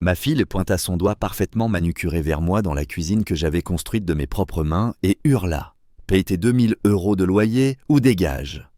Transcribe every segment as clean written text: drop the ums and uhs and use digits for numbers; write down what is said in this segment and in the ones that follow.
Ma fille pointa son doigt parfaitement manucuré vers moi dans la cuisine que j'avais construite de mes propres mains et hurla. Paye tes 2000 € de loyer ou dégage.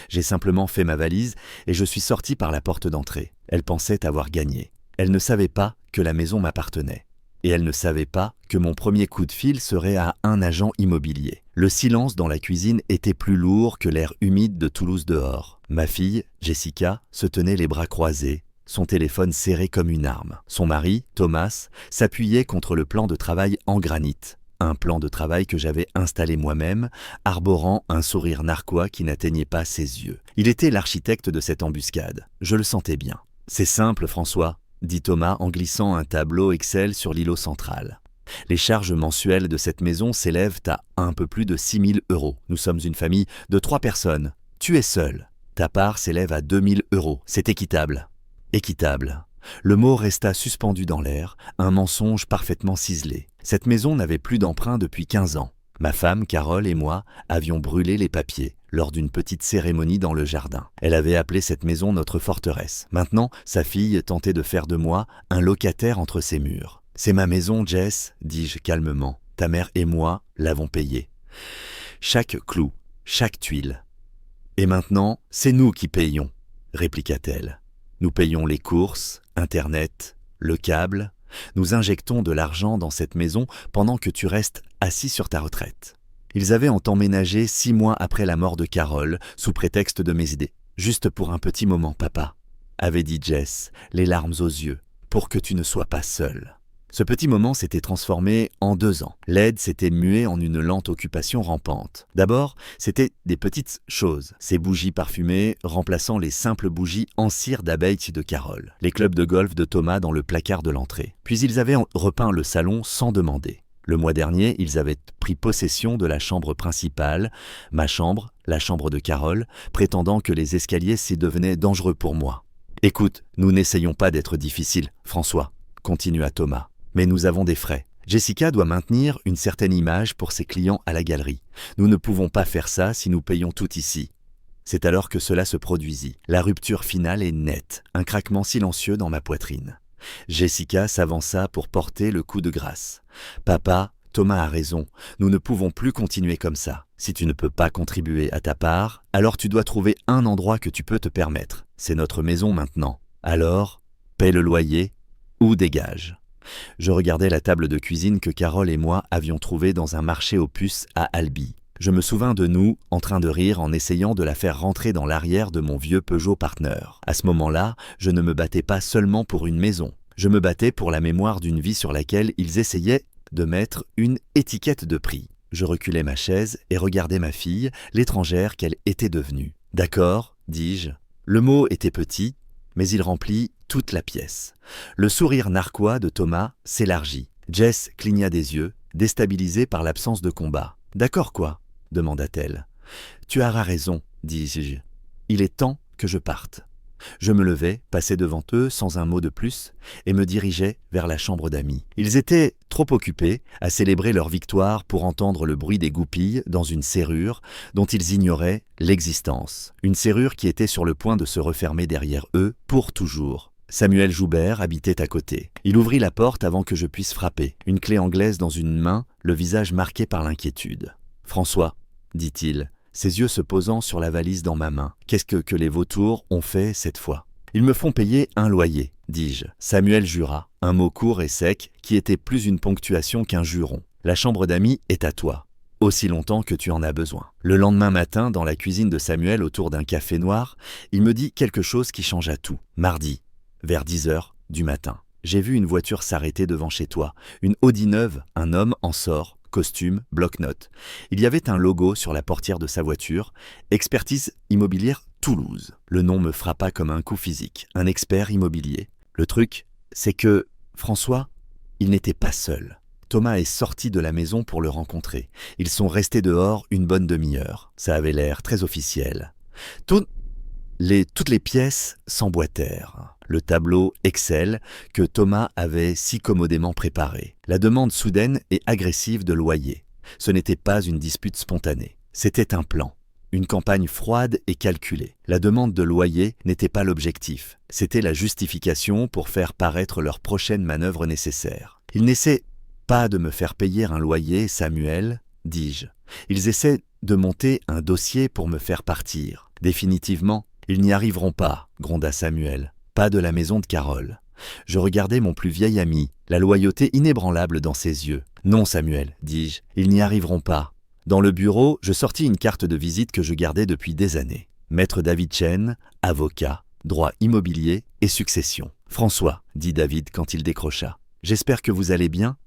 J'ai simplement fait ma valise et je suis sorti par la porte d'entrée. Elle pensait avoir gagné. Elle ne savait pas que la maison m'appartenait. Et elle ne savait pas que mon premier coup de fil serait à un agent immobilier. Le silence dans la cuisine était plus lourd que l'air humide de Toulouse dehors. Ma fille, Jessica, se tenait les bras croisés, son téléphone serré comme une arme. Son mari, Thomas, s'appuyait contre le plan de travail en granit. Un plan de travail que j'avais installé moi-même, arborant un sourire narquois qui n'atteignait pas ses yeux. Il était l'architecte de cette embuscade. Je le sentais bien. « C'est simple, François », dit Thomas en glissant un tableau Excel sur l'îlot central. Les charges mensuelles de cette maison s'élèvent à un peu plus de 6 000 €. Nous sommes une famille de 3 personnes. Tu es seul. Ta part s'élève à 2 000 €. C'est équitable. Équitable. Le mot resta suspendu dans l'air, un mensonge parfaitement ciselé. Cette maison n'avait plus d'emprunt depuis 15 ans. Ma femme, Carole et moi avions brûlé les papiers lors d'une petite cérémonie dans le jardin. Elle avait appelé cette maison notre forteresse. Maintenant, sa fille tentait de faire de moi un locataire entre ses murs. « C'est ma maison, Jess, dis-je calmement. Ta mère et moi l'avons payée. Chaque clou, chaque tuile. Et maintenant, c'est nous qui payons, répliqua-t-elle. Nous payons les courses, Internet, le câble. Nous injectons de l'argent dans cette maison pendant que tu restes assis sur ta retraite. » Ils avaient emménagé 6 mois après la mort de Carole, sous prétexte de mes idées. « Juste pour un petit moment, papa », avait dit Jess, les larmes aux yeux, « pour que tu ne sois pas seul. » Ce petit moment s'était transformé en 2 ans. L'aide s'était muée en une lente occupation rampante. D'abord, c'était des petites choses, ces bougies parfumées remplaçant les simples bougies en cire d'abeille de Carole, les clubs de golf de Thomas dans le placard de l'entrée. Puis ils avaient repeint le salon sans demander. Le mois dernier, ils avaient pris possession de la chambre principale, ma chambre, la chambre de Carole, prétendant que les escaliers s'y devenaient dangereux pour moi. « Écoute, nous n'essayons pas d'être difficiles, François, » continua Thomas. « Mais nous avons des frais. Jessica doit maintenir une certaine image pour ses clients à la galerie. Nous ne pouvons pas faire ça si nous payons tout ici. » C'est alors que cela se produisit. La rupture finale est nette, un craquement silencieux dans ma poitrine. Jessica s'avança pour porter le coup de grâce. « Papa, Thomas a raison, nous ne pouvons plus continuer comme ça. Si tu ne peux pas contribuer à ta part, alors tu dois trouver un endroit que tu peux te permettre. C'est notre maison maintenant. Alors, paie le loyer ou dégage. » Je regardais la table de cuisine que Carole et moi avions trouvée dans un marché aux puces à Albi. Je me souvins de nous en train de rire en essayant de la faire rentrer dans l'arrière de mon vieux Peugeot Partner. À ce moment-là, je ne me battais pas seulement pour une maison. Je me battais pour la mémoire d'une vie sur laquelle ils essayaient de mettre une étiquette de prix. Je reculais ma chaise et regardais ma fille, l'étrangère qu'elle était devenue. « D'accord, dis-je. » Le mot était petit, mais il remplit toute la pièce. Le sourire narquois de Thomas s'élargit. Jess cligna des yeux, déstabilisée par l'absence de combat. « D'accord quoi ?» demanda-t-elle. « Tu as raison, dis-je. Il est temps que je parte. » Je me levai, passai devant eux sans un mot de plus, et me dirigeai vers la chambre d'amis. Ils étaient trop occupés à célébrer leur victoire pour entendre le bruit des goupilles dans une serrure dont ils ignoraient l'existence. Une serrure qui était sur le point de se refermer derrière eux pour toujours. Samuel Joubert habitait à côté. Il ouvrit la porte avant que je puisse frapper, une clé anglaise dans une main, le visage marqué par l'inquiétude. « François, » dit-il, ses yeux se posant sur la valise dans ma main. « Qu'est-ce que les vautours ont fait cette fois ?»« Ils me font payer un loyer, dis-je. » Samuel jura, un mot court et sec qui était plus une ponctuation qu'un juron. « La chambre d'amis est à toi, aussi longtemps que tu en as besoin. » Le lendemain matin, dans la cuisine de Samuel autour d'un café noir, il me dit quelque chose qui changea tout. Mardi, vers 10 h du matin. J'ai vu une voiture s'arrêter devant chez toi. Une Audi neuve, un homme en sort. Costume, bloc-notes. Il y avait un logo sur la portière de sa voiture, Expertise immobilière Toulouse. Le nom me frappa comme un coup physique, un expert immobilier. Le truc, c'est que, François, il n'était pas seul. Thomas est sorti de la maison pour le rencontrer. Ils sont restés dehors une bonne demi-heure. Ça avait l'air très officiel. Toutes les pièces s'emboîtèrent. Le tableau Excel que Thomas avait si commodément préparé. La demande soudaine et agressive de loyer. Ce n'était pas une dispute spontanée. C'était un plan, Une campagne froide et calculée. La demande de loyer n'était pas l'objectif, c'était la justification pour faire paraître leur prochaine manœuvre nécessaire. Ils n'essaient pas de me faire payer un loyer, Samuel, dis-je. Ils essaient de monter un dossier pour me faire partir. Définitivement, ils n'y arriveront pas, gronda Samuel. Pas de la maison de Carole. Je regardais mon plus vieil ami, la loyauté inébranlable dans ses yeux. Non, Samuel, dis-je, ils n'y arriveront pas. Dans le bureau, je sortis une carte de visite que je gardais depuis des années. Maître David Chen, avocat, droit immobilier et succession. François, dit David quand il décrocha. J'espère que vous allez bien.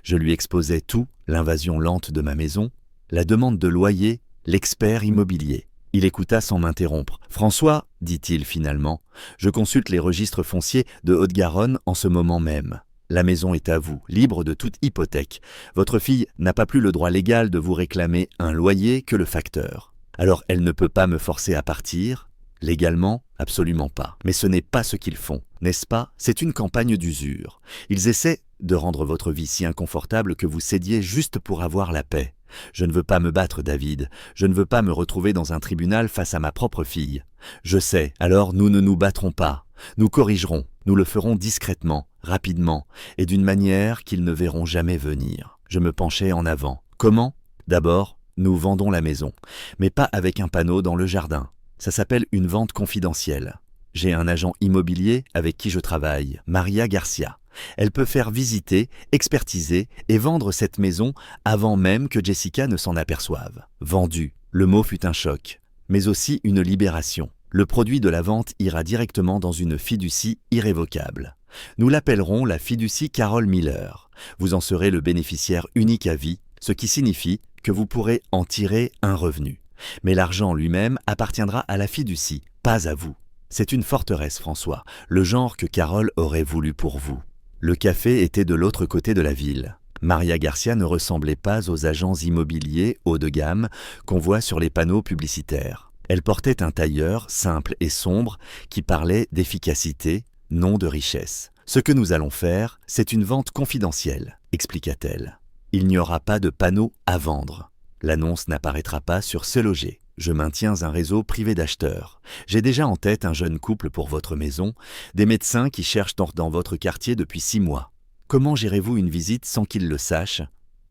Je lui exposai tout, l'invasion lente de ma maison, la demande de loyer, l'expert immobilier. Il écouta sans m'interrompre. « François, dit-il finalement, je consulte les registres fonciers de Haute-Garonne en ce moment même. La maison est à vous, libre de toute hypothèque. Votre fille n'a pas plus le droit légal de vous réclamer un loyer que le facteur. Alors elle ne peut pas me forcer à partir. Légalement, absolument pas. Mais ce n'est pas ce qu'ils font, n'est-ce pas? C'est une campagne d'usure. Ils essaient de rendre votre vie si inconfortable que vous cédiez juste pour avoir la paix. Je ne veux pas me battre, David. Je ne veux pas me retrouver dans un tribunal face à ma propre fille. Je sais, alors nous ne nous battrons pas. Nous corrigerons, nous le ferons discrètement, rapidement, et d'une manière qu'ils ne verront jamais venir. Je me penchai en avant. Comment? D'abord, nous vendons la maison, mais pas avec un panneau dans le jardin. Ça s'appelle une vente confidentielle. J'ai un agent immobilier avec qui je travaille, Maria Garcia. Elle peut faire visiter, expertiser et vendre cette maison avant même que Jessica ne s'en aperçoive. Vendu, le mot fut un choc, mais aussi une libération. Le produit de la vente ira directement dans une fiducie irrévocable. Nous l'appellerons la fiducie Carole Miller. Vous en serez le bénéficiaire unique à vie, ce qui signifie que vous pourrez en tirer un revenu. Mais l'argent lui-même appartiendra à la fiducie, pas à vous. C'est une forteresse, François, le genre que Carole aurait voulu pour vous. Le café était de l'autre côté de la ville. Maria Garcia ne ressemblait pas aux agents immobiliers haut de gamme qu'on voit sur les panneaux publicitaires. Elle portait un tailleur simple et sombre qui parlait d'efficacité, non de richesse. « Ce que nous allons faire, c'est une vente confidentielle », expliqua-t-elle. « Il n'y aura pas de panneau à vendre. L'annonce n'apparaîtra pas sur Se Loger. Je maintiens un réseau privé d'acheteurs. J'ai déjà en tête un jeune couple pour votre maison, des médecins qui cherchent dans votre quartier depuis 6 mois. Comment gérez-vous une visite sans qu'ils le sachent?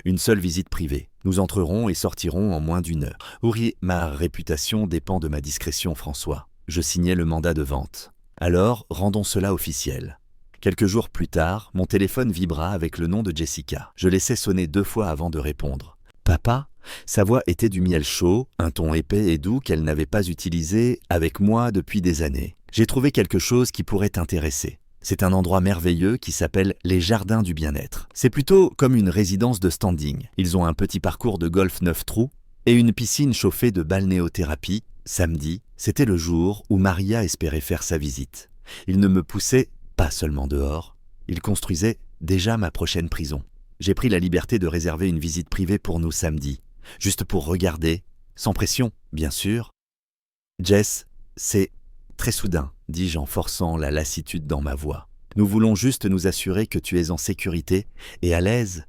Une seule visite privée. Nous entrerons et sortirons en moins d'1 heure. Oui, ma réputation dépend de ma discrétion, François. Je signai le mandat de vente. Alors, rendons cela officiel. Quelques jours plus tard, mon téléphone vibra avec le nom de Jessica. Je laissai sonner 2 fois avant de répondre. « Papa ?» Sa voix était du miel chaud, un ton épais et doux qu'elle n'avait pas utilisé avec moi depuis des années. J'ai trouvé quelque chose qui pourrait t'intéresser. C'est un endroit merveilleux qui s'appelle les Jardins du Bien-être. C'est plutôt comme une résidence de standing. Ils ont un petit parcours de golf 9 trous et une piscine chauffée de balnéothérapie. Samedi, c'était le jour où Maria espérait faire sa visite. Il ne me poussait pas seulement dehors, il construisait déjà ma prochaine prison. J'ai pris la liberté de réserver une visite privée pour nous samedi. Juste pour regarder, sans pression, bien sûr. Jess, c'est très soudain, dis-je en forçant la lassitude dans ma voix. Nous voulons juste nous assurer que tu es en sécurité et à l'aise.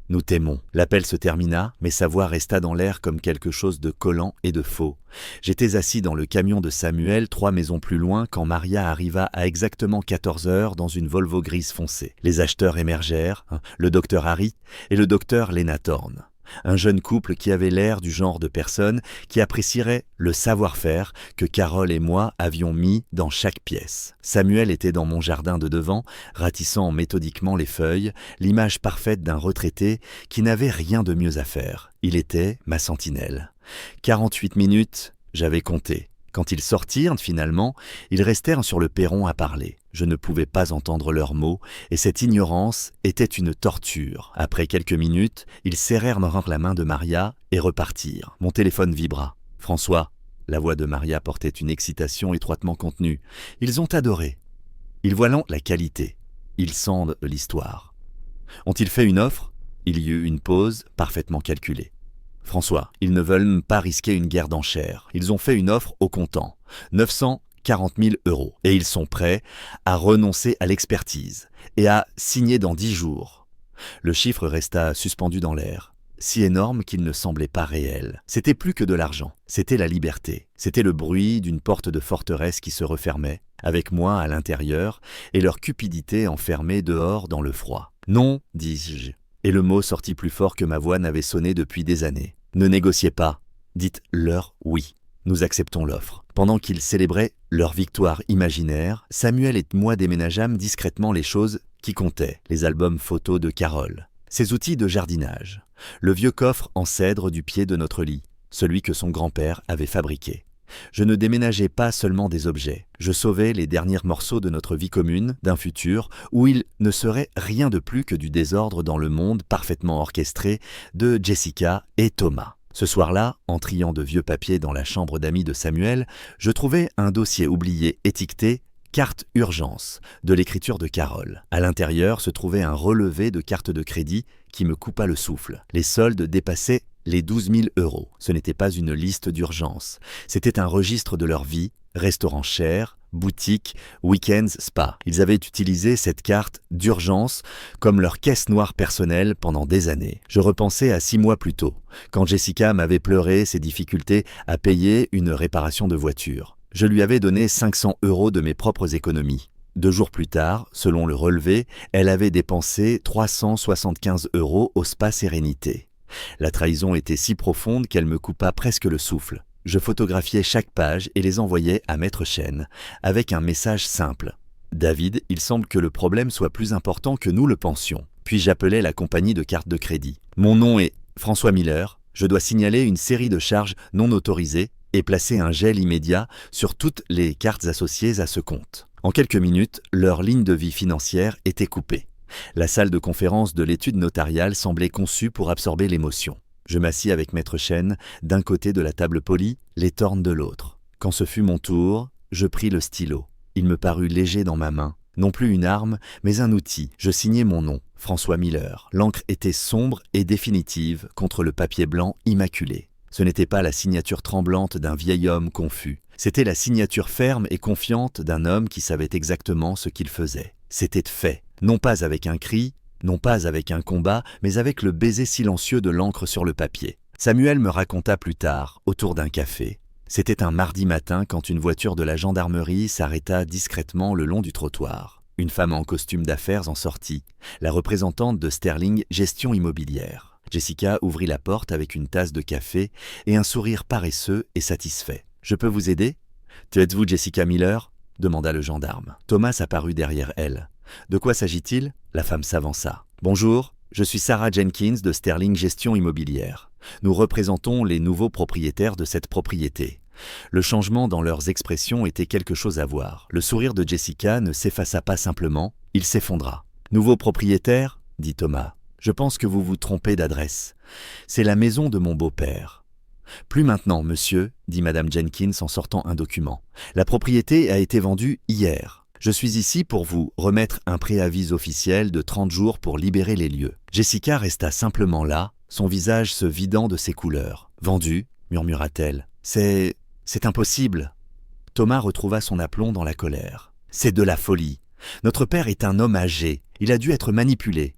Nous t'aimons. L'appel se termina, mais sa voix resta dans l'air comme quelque chose de collant et de faux. J'étais assis dans le camion de Samuel, 3 maisons plus loin, quand Maria arriva à exactement 14 heures dans une Volvo grise foncée. Les acheteurs émergèrent, le docteur Harry et le docteur Lena Thorne. Un jeune couple qui avait l'air du genre de personne qui apprécierait le savoir-faire que Carole et moi avions mis dans chaque pièce. Samuel était dans mon jardin de devant, ratissant méthodiquement les feuilles, l'image parfaite d'un retraité qui n'avait rien de mieux à faire. Il était ma sentinelle. 48 minutes, j'avais compté. Quand ils sortirent finalement, ils restèrent sur le perron à parler. Je ne pouvais pas entendre leurs mots, et cette ignorance était une torture. Après quelques minutes, ils serrèrent la main de Maria et repartirent. Mon téléphone vibra. « François !» La voix de Maria portait une excitation étroitement contenue. « Ils ont adoré. Ils voient la qualité. Ils sondent l'histoire. Ont-ils fait une offre ?» Il y eut une pause parfaitement calculée. François, ils ne veulent pas risquer une guerre d'enchères. Ils ont fait une offre au comptant, 940 000 €. Et ils sont prêts à renoncer à l'expertise et à signer dans 10 jours. Le chiffre resta suspendu dans l'air. si énorme qu'il ne semblait pas réel. C'était plus que de l'argent, c'était la liberté. C'était le bruit d'une porte de forteresse qui se refermait, avec moi à l'intérieur, et leur cupidité enfermée dehors dans le froid. « Non » dis-je, et le mot sortit plus fort que ma voix n'avait sonné depuis des années. « Ne négociez pas, dites-leur oui. Nous acceptons l'offre. » Pendant qu'ils célébraient leur victoire imaginaire, Samuel et moi déménageâmes discrètement les choses qui comptaient, les albums photos de Carole, ses outils de jardinage, le vieux coffre en cèdre du pied de notre lit, celui que son grand-père avait fabriqué. Je ne déménageais pas seulement des objets, je sauvais les derniers morceaux de notre vie commune, d'un futur où il ne serait rien de plus que du désordre dans le monde parfaitement orchestré de Jessica et Thomas. Ce soir-là, en triant de vieux papiers dans la chambre d'amis de Samuel, je trouvai un dossier oublié étiqueté « Carte urgence » de l'écriture de Carole. À l'intérieur se trouvait un relevé de carte de crédit qui me coupa le souffle. Les soldes dépassaient les 12 000 €. Ce n'était pas une liste d'urgence, c'était un registre de leur vie, restaurants chers, boutiques, week-ends, spa. Ils avaient utilisé cette carte d'urgence comme leur caisse noire personnelle pendant des années. Je repensais à 6 mois plus tôt, quand Jessica m'avait pleuré ses difficultés à payer une réparation de voiture. Je lui avais donné 500 € de mes propres économies. 2 jours plus tard, selon le relevé, elle avait dépensé 375 € au spa Sérénité. La trahison était si profonde qu'elle me coupa presque le souffle. Je photographiais chaque page et les envoyais à Maître Chêne, avec un message simple. « David, il semble que le problème soit plus important que nous le pensions. » Puis j'appelais la compagnie de carte de crédit. « Mon nom est François Miller. Je dois signaler une série de charges non autorisées et placer un gel immédiat sur toutes les cartes associées à ce compte. » En quelques minutes, leur ligne de vie financière était coupée. La salle de conférence de l'étude notariale semblait conçue pour absorber l'émotion. Je m'assis avec Maître Chêne, d'un côté de la table polie, les tornes de l'autre. Quand ce fut mon tour, je pris le stylo. Il me parut léger dans ma main, non plus une arme, mais un outil. Je signai mon nom, François Miller. L'encre était sombre et définitive contre le papier blanc immaculé. Ce n'était pas la signature tremblante d'un vieil homme confus. C'était la signature ferme et confiante d'un homme qui savait exactement ce qu'il faisait. C'était fait, non pas avec un cri, non pas avec un combat, mais avec le baiser silencieux de l'encre sur le papier. Samuel me raconta plus tard, autour d'un café. C'était un mardi matin quand une voiture de la gendarmerie s'arrêta discrètement le long du trottoir. Une femme en costume d'affaires en sortit, la représentante de Sterling Gestion Immobilière. Jessica ouvrit la porte avec une tasse de café et un sourire paresseux et satisfait. « Je peux vous aider ? Êtes-vous Jessica Miller ?» demanda le gendarme. Thomas apparut derrière elle. « De quoi s'agit-il » La femme s'avança. « Bonjour, je suis Sarah Jenkins de Sterling Gestion Immobilière. Nous représentons les nouveaux propriétaires de cette propriété. » Le changement dans leurs expressions était quelque chose à voir. Le sourire de Jessica ne s'effaça pas simplement, il s'effondra. « Nouveau propriétaire » dit Thomas. « Je pense que vous vous trompez d'adresse. C'est la maison de mon beau-père. » « Plus maintenant, monsieur, » dit Madame Jenkins en sortant un document. « La propriété a été vendue hier. Je suis ici pour vous remettre un préavis officiel de 30 jours pour libérer les lieux. » Jessica resta simplement là, son visage se vidant de ses couleurs. « Vendu » murmura-t-elle. « C'est impossible. » Thomas retrouva son aplomb dans la colère. « C'est de la folie. Notre père est un homme âgé. Il a dû être manipulé. »«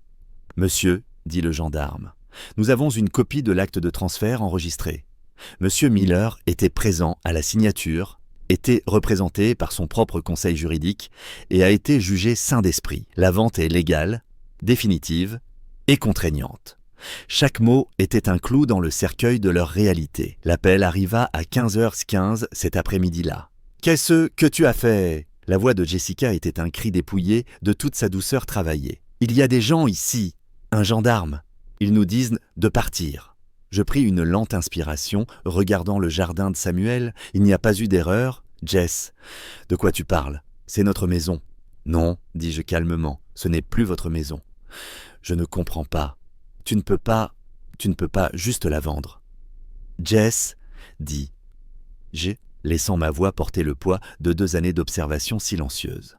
Monsieur, » dit le gendarme, « nous avons une copie de l'acte de transfert enregistré. Monsieur Miller était présent à la signature, était représenté par son propre conseil juridique et a été jugé sain d'esprit. La vente est légale, définitive et contraignante. » Chaque mot était un clou dans le cercueil de leur réalité. L'appel arriva à 15h15 cet après-midi-là. « Qu'est-ce que tu as fait ?» La voix de Jessica était un cri dépouillé de toute sa douceur travaillée. « Il y a des gens ici, un gendarme. Ils nous disent de partir. » Je pris une lente inspiration, regardant le jardin de Samuel. « Il n'y a pas eu d'erreur, Jess. »« De quoi tu parles ? C'est notre maison. »« Non, dis-je calmement, ce n'est plus votre maison. »« Je ne comprends pas. Tu ne peux pas juste la vendre. »« Jess, dis-je, laissant ma voix porter le poids de 2 années d'observation silencieuse.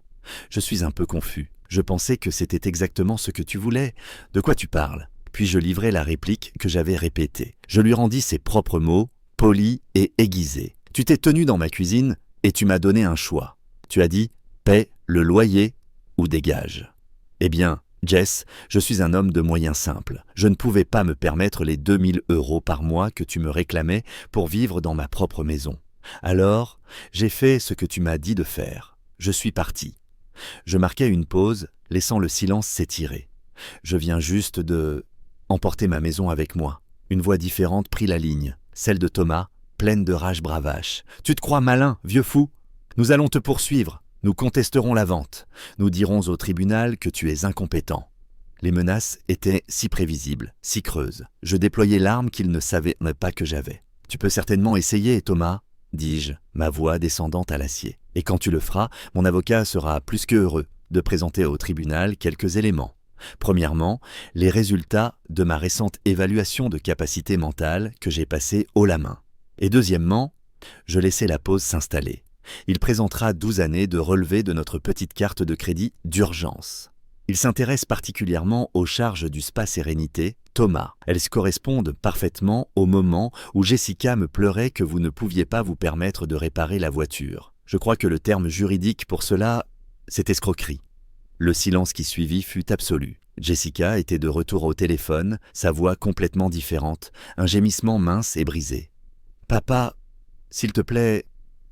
Je suis un peu confus. Je pensais que c'était exactement ce que tu voulais. De quoi tu parles ? » Puis je livrai la réplique que j'avais répétée. Je lui rendis ses propres mots, polis et aiguisés. « Tu t'es tenu dans ma cuisine et tu m'as donné un choix. Tu as dit « paie le loyer ou dégage ». Eh bien, Jess, je suis un homme de moyens simples. Je ne pouvais pas me permettre les 2000 € par mois que tu me réclamais pour vivre dans ma propre maison. Alors, j'ai fait ce que tu m'as dit de faire. Je suis parti. Je marquai une pause, laissant le silence s'étirer. Je viens juste de emporter ma maison avec moi. Une voix différente prit la ligne, celle de Thomas, pleine de rage bravache. « Tu te crois malin, vieux fou ? Nous allons te poursuivre. Nous contesterons la vente. Nous dirons au tribunal que tu es incompétent. » Les menaces étaient si prévisibles, si creuses. Je déployais l'arme qu'il ne savait pas que j'avais. « Tu peux certainement essayer, Thomas, » dis-je, ma voix descendant à l'acier. « Et quand tu le feras, mon avocat sera plus que heureux de présenter au tribunal quelques éléments. Premièrement, les résultats de ma récente évaluation de capacité mentale que j'ai passée haut la main. Et deuxièmement, je laissai la pause s'installer. Il présentera 12 années de relevé de notre petite carte de crédit d'urgence. Il s'intéresse particulièrement aux charges du spa Sérénité, Thomas. Elles correspondent parfaitement au moment où Jessica me pleurait que vous ne pouviez pas vous permettre de réparer la voiture. Je crois que le terme juridique pour cela, c'est escroquerie. Le silence qui suivit fut absolu. Jessica était de retour au téléphone, sa voix complètement différente, un gémissement mince et brisé. « Papa, s'il te plaît… »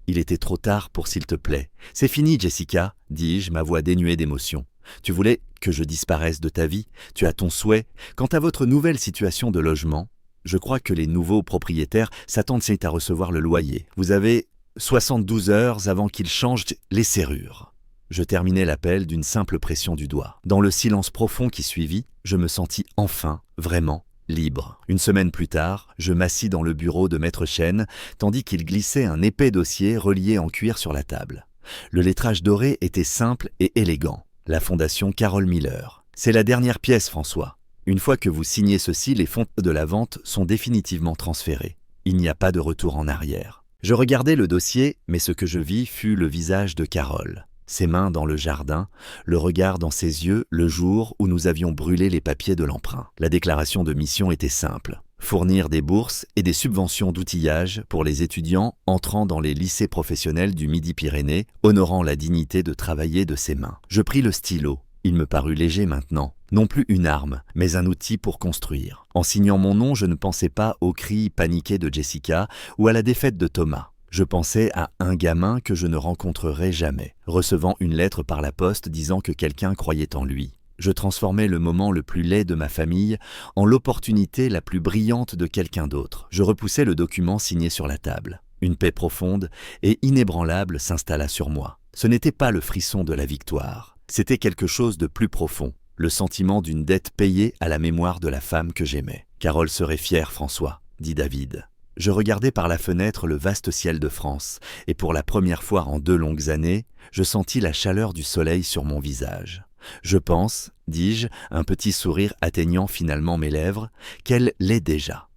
Il était trop tard pour « s'il te plaît ». « C'est fini, Jessica » dis-je, ma voix dénuée d'émotion. « Tu voulais que je disparaisse de ta vie, tu as ton souhait. Quant à votre nouvelle situation de logement, je crois que les nouveaux propriétaires s'attendent à recevoir le loyer. Vous avez 72 heures avant qu'ils changent les serrures. » Je terminai l'appel d'une simple pression du doigt. Dans le silence profond qui suivit, je me sentis enfin, vraiment, libre. Une semaine plus tard, je m'assis dans le bureau de Maître Chêne, tandis qu'il glissait un épais dossier relié en cuir sur la table. Le lettrage doré était simple et élégant. La fondation Carol Miller. « C'est la dernière pièce, François. Une fois que vous signez ceci, les fonds de la vente sont définitivement transférés. Il n'y a pas de retour en arrière. » Je regardai le dossier, mais ce que je vis fut le visage de Carole. Ses mains dans le jardin, le regard dans ses yeux le jour où nous avions brûlé les papiers de l'emprunt. La déclaration de mission était simple. Fournir des bourses et des subventions d'outillage pour les étudiants entrant dans les lycées professionnels du Midi-Pyrénées, honorant la dignité de travailler de ses mains. Je pris le stylo. Il me parut léger maintenant. Non plus une arme, mais un outil pour construire. En signant mon nom, je ne pensais pas aux cris paniqués de Jessica ou à la défaite de Thomas. Je pensais à un gamin que je ne rencontrerais jamais, recevant une lettre par la poste disant que quelqu'un croyait en lui. Je transformais le moment le plus laid de ma famille en l'opportunité la plus brillante de quelqu'un d'autre. Je repoussai le document signé sur la table. Une paix profonde et inébranlable s'installa sur moi. Ce n'était pas le frisson de la victoire. C'était quelque chose de plus profond, le sentiment d'une dette payée à la mémoire de la femme que j'aimais. « Carole serait fière, François », dit David. Je regardai par la fenêtre le vaste ciel de France, et pour la première fois en 2 longues années, je sentis la chaleur du soleil sur mon visage. Je pense, dis-je, un petit sourire atteignant finalement mes lèvres, qu'elle l'est déjà.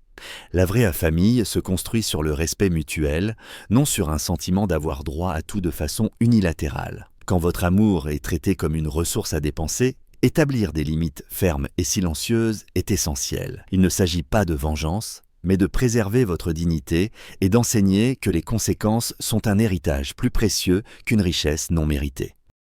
La vraie famille se construit sur le respect mutuel, non sur un sentiment d'avoir droit à tout de façon unilatérale. Quand votre amour est traité comme une ressource à dépenser, établir des limites fermes et silencieuses est essentiel. Il ne s'agit pas de vengeance, mais de préserver votre dignité et d'enseigner que les conséquences sont un héritage plus précieux qu'une richesse non méritée.